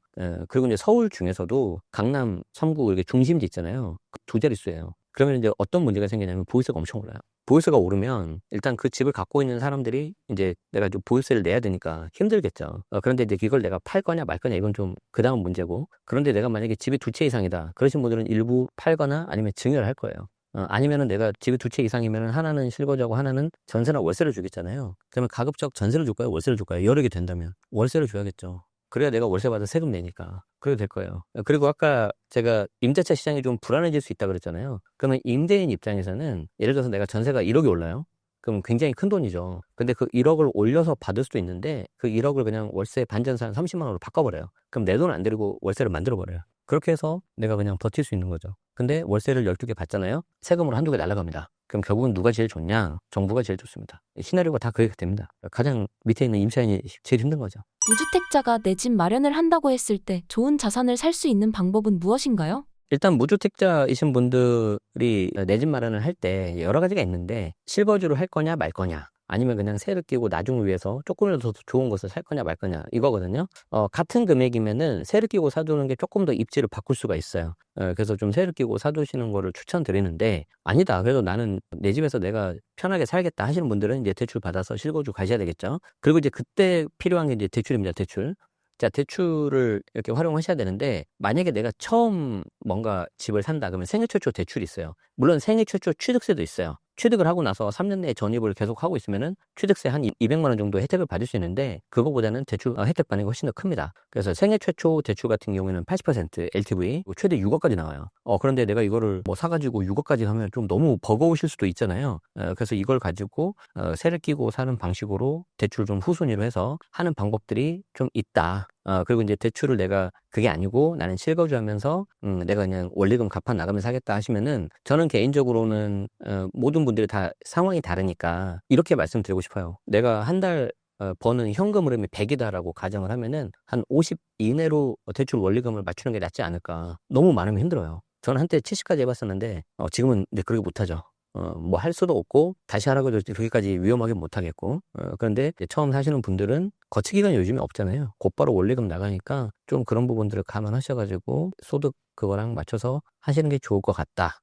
그리고 이제 서울 중에서도 강남, 삼구 이렇게 중심지 있잖아요. 두 자릿수예요. 그러면 이제 어떤 문제가 생기냐면 보유세가 엄청 올라요. 보유세가 오르면 일단 그 집을 갖고 있는 사람들이 이제 내가 좀 보유세를 내야 되니까 힘들겠죠. 그런데 이제 이걸 내가 팔 거냐 말 거냐 이건 좀 그 다음 문제고, 그런데 내가 만약에 집이 두 채 이상이다 그러신 분들은 일부 팔거나 아니면 증여를 할 거예요. 아니면은 내가 집이 두 채 이상이면 하나는 실거주하고 하나는 전세나 월세를 주겠잖아요. 그러면 가급적 전세를 줄까요? 월세를 줄까요? 여러 개 된다면 월세를 줘야겠죠. 그래야 내가 월세 받아 세금 내니까. 그래도 될 거예요. 그리고 아까 제가 임대차 시장이 좀 불안해질 수 있다 그랬잖아요. 그러면 임대인 입장에서는 예를 들어서 내가 전세가 1억이 올라요. 그럼 굉장히 큰 돈이죠. 근데 그 1억을 올려서 받을 수도 있는데 그 1억을 그냥 월세 반전세 한 30만 원으로 바꿔버려요. 그럼 내 돈 안 들이고 월세를 만들어버려요. 그렇게 해서 내가 그냥 버틸 수 있는 거죠. 근데 월세를 12개 받잖아요. 세금으로 한두 개 날아갑니다. 그럼 결국은 누가 제일 좋냐? 정부가 제일 좋습니다. 시나리오가 다 그렇게 됩니다. 가장 밑에 있는 임차인이 제일 힘든 거죠. 무주택자가 내 집 마련을 한다고 했을 때 좋은 자산을 살 수 있는 방법은 무엇인가요? 일단 무주택자이신 분들이 내 집 마련을 할 때 여러 가지가 있는데, 실거주를 할 거냐 말 거냐, 아니면 그냥 세를 끼고 나중을 위해서 조금이라도 더 좋은 것을 살 거냐 말 거냐 이거거든요. 같은 금액이면은 세를 끼고 사두는 게 조금 더 입지를 바꿀 수가 있어요. 그래서 좀 세를 끼고 사두시는 거를 추천드리는데, 아니다 그래도 나는 내 집에서 내가 편하게 살겠다 하시는 분들은 이제 대출 받아서 실거주 가셔야 되겠죠. 그리고 이제 그때 필요한 게 이제 대출입니다. 대출. 자, 대출을 이렇게 활용하셔야 되는데, 만약에 내가 처음 뭔가 집을 산다 그러면 생애 최초 대출이 있어요. 물론 생애 최초 취득세도 있어요. 취득을 하고 나서 3년 내에 전입을 계속 하고 있으면은 취득세 한 200만 원 정도 혜택을 받을 수 있는데 그거보다는 대출 혜택 받는 게 훨씬 더 큽니다. 그래서 생애 최초 대출 같은 경우에는 80% LTV 최대 6억까지 나와요. 그런데 내가 이거를 뭐 사가지고 6억까지 하면 좀 너무 버거우실 수도 있잖아요. 그래서 이걸 가지고 세를 끼고 사는 방식으로 대출 좀 후순위로 해서 하는 방법들이 좀 있다. 그리고 이제 대출을 내가 그게 아니고 나는 실거주하면서 내가 그냥 원리금 갚아 나가면서 하겠다 하시면은 저는 개인적으로는 모든 분들이 다 상황이 다르니까 이렇게 말씀드리고 싶어요. 내가 한 달 버는 현금 흐름이 100이다라고 가정을 하면은 한 50 이내로 대출 원리금을 맞추는 게 낫지 않을까. 너무 많으면 힘들어요. 저는 한때 70까지 해봤었는데 지금은 이제 그렇게 못하죠. 뭐 할 수도 없고 다시 하라고 해도 그렇게까지 위험하게 못하겠고 그런데 이제 처음 사시는 분들은 거치기간이 요즘에 없잖아요. 곧바로 원리금 나가니까 좀 그런 부분들을 감안하셔가지고 소득 그거랑 맞춰서 하시는 게 좋을 것 같다.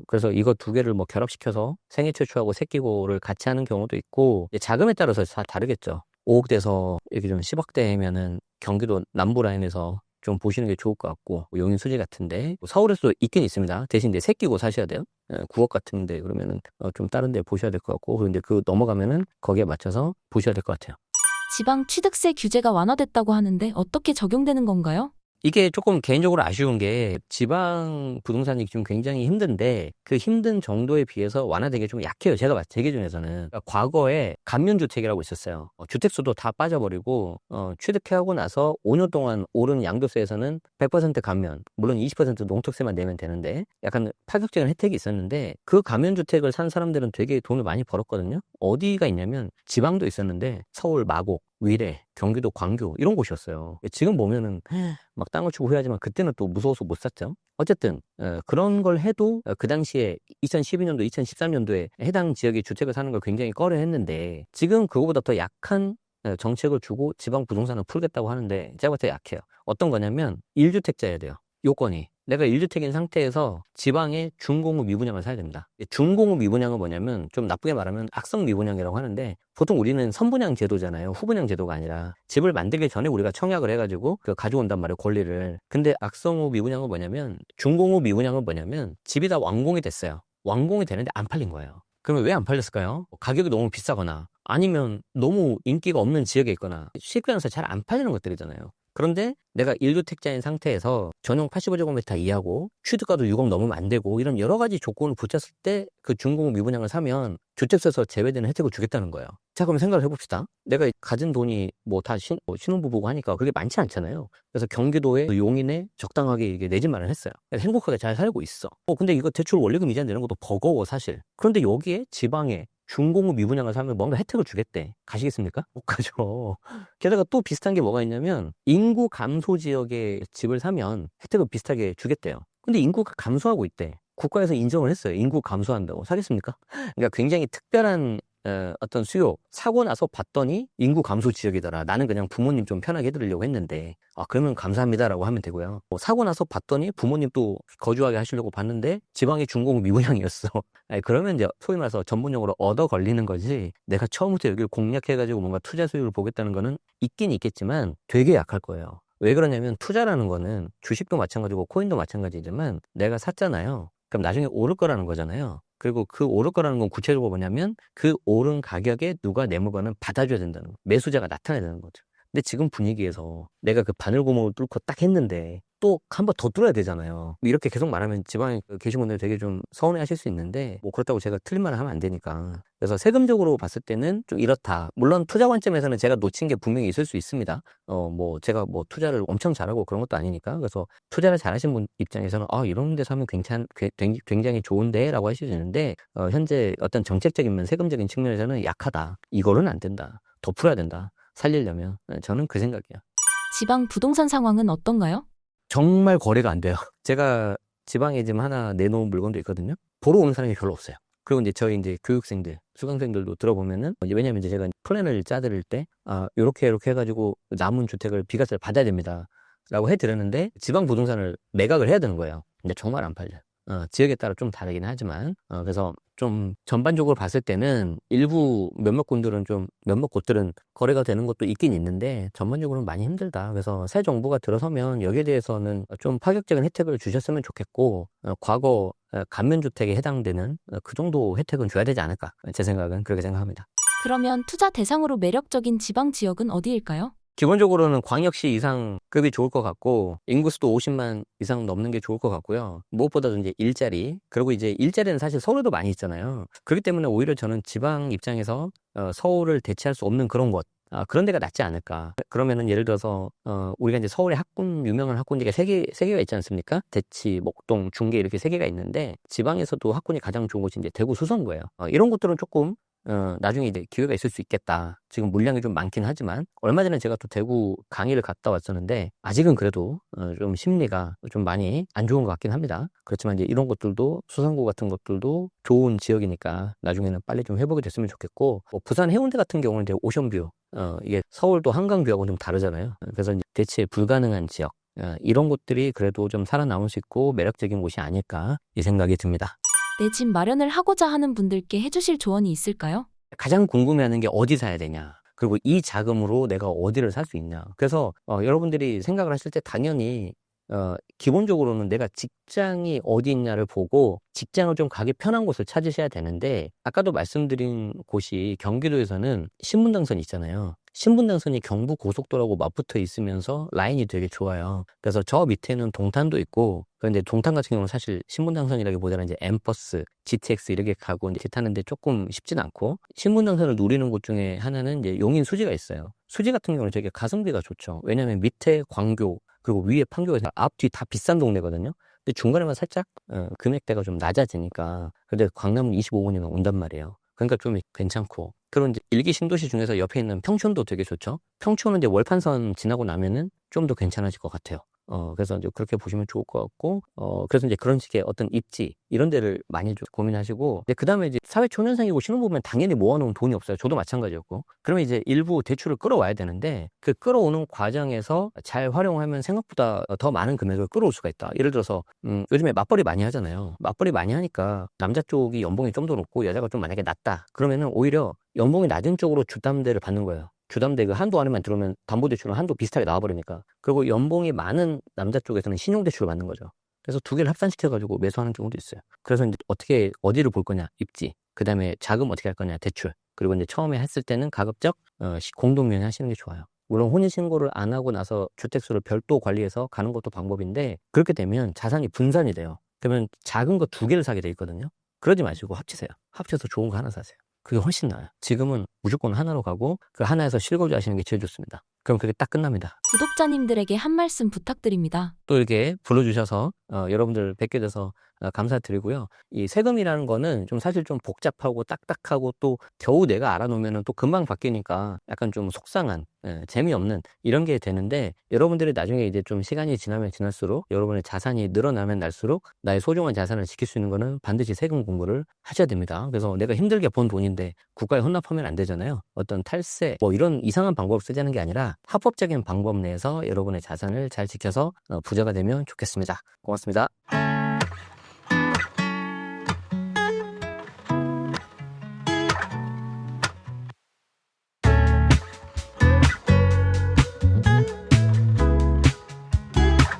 그래서 이거 두 개를 뭐 결합시켜서 생애 최초하고 새끼고를 같이 하는 경우도 있고 이제 자금에 따라서 다 다르겠죠. 5억 돼서 이렇게 좀 10억 대면은 경기도 남부 라인에서 좀 보시는 게 좋을 것 같고 용인 수지 같은데 서울에서도 있긴 있습니다. 대신 이제 새끼고 사셔야 돼요. 9억 같은데 그러면은 좀 다른 데 보셔야 될 것 같고 그런데 그 넘어가면은 거기에 맞춰서 보셔야 될 것 같아요. 지방 취득세 규제가 완화됐다고 하는데 어떻게 적용되는 건가요? 이게 조금 개인적으로 아쉬운 게 지방 부동산이 지금 굉장히 힘든데 그 힘든 정도에 비해서 완화되기 좀 약해요. 제 기준에서는. 그러니까 과거에 감면주택이라고 있었어요. 주택수도 다 빠져버리고 취득해하고 나서 5년 동안 오른 양도세에서는 100% 감면, 물론 20% 농특세만 내면 되는데 약간 파격적인 혜택이 있었는데 그 감면주택을 산 사람들은 되게 돈을 많이 벌었거든요. 어디가 있냐면 지방도 있었는데 서울, 마곡, 위례, 경기도 광교 이런 곳이었어요. 지금 보면은 막 땅을 주고 후회하지만 그때는 또 무서워서 못 샀죠. 어쨌든 그런 걸 해도 그 당시에 2012년도, 2013년도에 해당 지역의 주택을 사는 걸 굉장히 꺼려했는데 지금 그거보다 더 약한 정책을 주고 지방 부동산을 풀겠다고 하는데 제가 볼 때 약해요. 어떤 거냐면 1주택자여야 돼요. 요건이. 내가 1주택인 상태에서 지방에 준공후 미분양을 사야 됩니다. 준공후 미분양은 뭐냐면 좀 나쁘게 말하면 악성 미분양이라고 하는데 보통 우리는 선분양 제도잖아요. 후분양 제도가 아니라 집을 만들기 전에 우리가 청약을 해가지고 그 가져온단 말이에요. 권리를. 근데 악성후 미분양은 뭐냐면 준공후 미분양은 뭐냐면 집이 다 완공이 됐어요. 완공이 되는데 안 팔린 거예요. 그러면 왜 안 팔렸을까요? 가격이 너무 비싸거나 아니면 너무 인기가 없는 지역에 있거나 시가에서 잘 안 팔리는 것들이잖아요. 그런데 내가 1주택자인 상태에서 전용 85제곱미터 이하고 취득가도 6억 넘으면 안 되고 이런 여러 가지 조건을 붙였을 때 그 준공후 미분양을 사면 주택세에서 제외되는 혜택을 주겠다는 거예요. 자, 그럼 생각을 해봅시다. 내가 가진 돈이 뭐 다 신혼부부고 하니까 그게 많지 않잖아요. 그래서 경기도의 용인에 적당하게 이게 내 집 마련했어요. 행복하게 잘 살고 있어. 근데 이거 대출 원리금 이자 내는 것도 버거워 사실. 그런데 여기에 지방에 준공후 미분양을 사면 뭔가 혜택을 주겠대. 가시겠습니까? 못 가죠. 게다가 또 비슷한 게 뭐가 있냐면 인구 감소 지역에 집을 사면 혜택을 비슷하게 주겠대요. 근데 인구가 감소하고 있대. 국가에서 인정을 했어요. 인구 감소한다고. 사겠습니까? 그러니까 굉장히 특별한 어떤 수요. 사고 나서 봤더니 인구 감소 지역이더라. 나는 그냥 부모님 좀 편하게 해드리려고 했는데 그러면 감사합니다라고 하면 되고요. 사고 나서 봤더니 부모님 또 거주하게 하시려고 봤는데 지방의 준공후 미분양이었어. 그러면 이제 소위 말해서 전문용어로 얻어 걸리는 거지 내가 처음부터 여기를 공략해가지고 뭔가 투자 수익을 보겠다는 거는 있긴 있겠지만 되게 약할 거예요. 왜 그러냐면 투자라는 거는 주식도 마찬가지고 코인도 마찬가지지만 내가 샀잖아요. 그럼 나중에 오를 거라는 거잖아요. 그리고 그 오를 거라는 건 구체적으로 뭐냐면 그 오른 가격에 누가 내 물건을 받아줘야 된다는 거. 매수자가 나타나야 되는 거죠. 근데 지금 분위기에서 내가 그 바늘구멍을 뚫고 딱 했는데 또 한 번 더 뚫어야 되잖아요. 이렇게 계속 말하면 지방에 계신 분들 되게 좀 서운해 하실 수 있는데 뭐 그렇다고 제가 틀린 말을 하면 안 되니까. 그래서 세금적으로 봤을 때는 좀 이렇다. 물론 투자 관점에서는 제가 놓친 게 분명히 있을 수 있습니다. 뭐 제가 뭐 투자를 엄청 잘하고 그런 것도 아니니까. 그래서 투자를 잘하신 분 입장에서는 이런 데서 하면 굉장히 좋은데 라고 하실 수 있는데 현재 어떤 정책적인 면 세금적인 측면에서는 약하다. 이거는 안 된다. 더 풀어야 된다. 살리려면 저는 그 생각이에요. 지방 부동산 상황은 어떤가요? 정말 거래가 안 돼요. 제가 지방에 지금 하나 내놓은 물건도 있거든요. 보러 오는 사람이 별로 없어요. 그리고 이제 저희 이제 교육생들, 수강생들도 들어보면은 왜냐면 이제 제가 플랜을 짜드릴 때 요렇게 해가지고 남은 주택을 비과세를 받아야 됩니다. 라고 해드렸는데 지방 부동산을 매각을 해야 되는 거예요. 근데 정말 안 팔려요. 지역에 따라 좀 다르긴 하지만 그래서 좀 전반적으로 봤을 때는 일부 몇몇 곳들은 거래가 되는 것도 있긴 있는데 전반적으로는 많이 힘들다. 그래서 새 정부가 들어서면 여기에 대해서는 좀 파격적인 혜택을 주셨으면 좋겠고 과거 감면주택에 해당되는 그 정도 혜택은 줘야 되지 않을까. 제 생각은 그렇게 생각합니다. 그러면 투자 대상으로 매력적인 지방 지역은 어디일까요? 기본적으로는 광역시 이상급이 좋을 것 같고 인구수도 50만 이상 넘는 게 좋을 것 같고요. 무엇보다도 이제 일자리, 그리고 이제 일자리는 사실 서울에도 많이 있잖아요. 그렇기 때문에 오히려 저는 지방 입장에서 서울을 대체할 수 없는 그런 곳, 그런 데가 낫지 않을까. 그러면은 예를 들어서 우리가 이제 서울에 유명한 학군지가 세 개가 있지 않습니까? 대치, 목동, 중계 이렇게 세 개가 있는데 지방에서도 학군이 가장 좋은 곳이 이제 대구 수성구예요. 이런 곳들은 조금 나중에 이제 기회가 있을 수 있겠다. 지금 물량이 좀 많긴 하지만 얼마 전에 제가 또 대구 강의를 갔다 왔었는데 아직은 그래도 좀 심리가 좀 많이 안 좋은 것 같긴 합니다. 그렇지만 이제 이런 것들도 수성구 같은 것들도 좋은 지역이니까 나중에는 빨리 좀 회복이 됐으면 좋겠고, 뭐 부산 해운대 같은 경우는 이제 오션뷰, 이게 서울도 한강뷰하고 좀 다르잖아요. 그래서 이제 대체 불가능한 지역, 이런 곳들이 그래도 좀 살아남을 수 있고 매력적인 곳이 아닐까 이 생각이 듭니다. 내 집 마련을 하고자 하는 분들께 해주실 조언이 있을까요? 가장 궁금해하는 게 어디 사야 되냐, 그리고 이 자금으로 내가 어디를 살 수 있냐. 그래서 여러분들이 생각을 하실 때 당연히 기본적으로는 내가 직장이 어디 있냐를 보고 직장을 좀 가기 편한 곳을 찾으셔야 되는데, 아까도 말씀드린 곳이 경기도에서는 신분당선이 있잖아요. 신분당선이 경부고속도로하고 맞붙어 있으면서 라인이 되게 좋아요. 그래서 저 밑에는 동탄도 있고, 그런데 동탄 같은 경우는 사실 신분당선이라기보다는 이제 엠버스, GTX 이렇게 가고 이제 타는데 조금 쉽진 않고, 신분당선을 누리는 곳 중에 하나는 이제 용인 수지가 있어요. 수지 같은 경우는 되게 가성비가 좋죠. 왜냐하면 밑에 광교, 그리고 위에 판교가 있어요. 앞, 뒤 다 비싼 동네거든요. 근데 중간에만 살짝 금액대가 좀 낮아지니까. 근데 강남은 25분이면 온단 말이에요. 그러니까 좀 괜찮고. 그런 이제 일기 신도시 중에서 옆에 있는 평촌도 되게 좋죠. 평촌은 이제 월판선 지나고 나면은 좀 더 괜찮아질 것 같아요. 그래서 이제 그렇게 보시면 좋을 것 같고, 그래서 이제 그런 식의 어떤 입지, 이런 데를 많이 좀 고민하시고, 그 다음에 이제 사회 초년생이고 신혼부부면 당연히 모아놓은 돈이 없어요. 저도 마찬가지였고. 그러면 이제 일부 대출을 끌어와야 되는데, 그 끌어오는 과정에서 잘 활용하면 생각보다 더 많은 금액을 끌어올 수가 있다. 예를 들어서, 요즘에 맞벌이 많이 하잖아요. 맞벌이 많이 하니까 남자 쪽이 연봉이 좀 더 높고 여자가 좀 만약에 낮다. 그러면은 오히려 연봉이 낮은 쪽으로 주담대를 받는 거예요. 주담대 그 한도 안에만 들어오면 담보대출은 한도 비슷하게 나와버리니까. 그리고 연봉이 많은 남자 쪽에서는 신용대출을 받는 거죠. 그래서 두 개를 합산시켜가지고 매수하는 경우도 있어요. 그래서 이제 어디를 볼 거냐, 입지. 그 다음에 자금 어떻게 할 거냐, 대출. 그리고 이제 처음에 했을 때는 가급적 공동명의 하시는 게 좋아요. 물론 혼인신고를 안 하고 나서 주택수를 별도 관리해서 가는 것도 방법인데, 그렇게 되면 자산이 분산이 돼요. 그러면 작은 거 두 개를 사게 돼 있거든요. 그러지 마시고 합치세요. 합쳐서 좋은 거 하나 사세요. 그게 훨씬 나아요. 지금은 무조건 하나로 가고 그 하나에서 실거주 하시는 게 제일 좋습니다. 그럼 그게 딱 끝납니다. 구독자님들에게 한 말씀 부탁드립니다. 또 이렇게 불러주셔서 여러분들 뵙게 돼서 감사드리고요. 이 세금이라는 거는 좀 사실 좀 복잡하고 딱딱하고 또 겨우 내가 알아놓으면 또 금방 바뀌니까 약간 좀 속상한, 재미없는 이런 게 되는데, 여러분들이 나중에 이제 좀 시간이 지나면 지날수록 여러분의 자산이 늘어나면 날수록 나의 소중한 자산을 지킬 수 있는 거는 반드시 세금 공부를 하셔야 됩니다. 그래서 내가 힘들게 번 돈인데 국가에 헌납하면 안 되잖아요. 어떤 탈세 뭐 이런 이상한 방법을 쓰자는 게 아니라 합법적인 방법 내에서 여러분의 자산을 잘 지켜서 부자가 되면 좋겠습니다. 고맙습니다.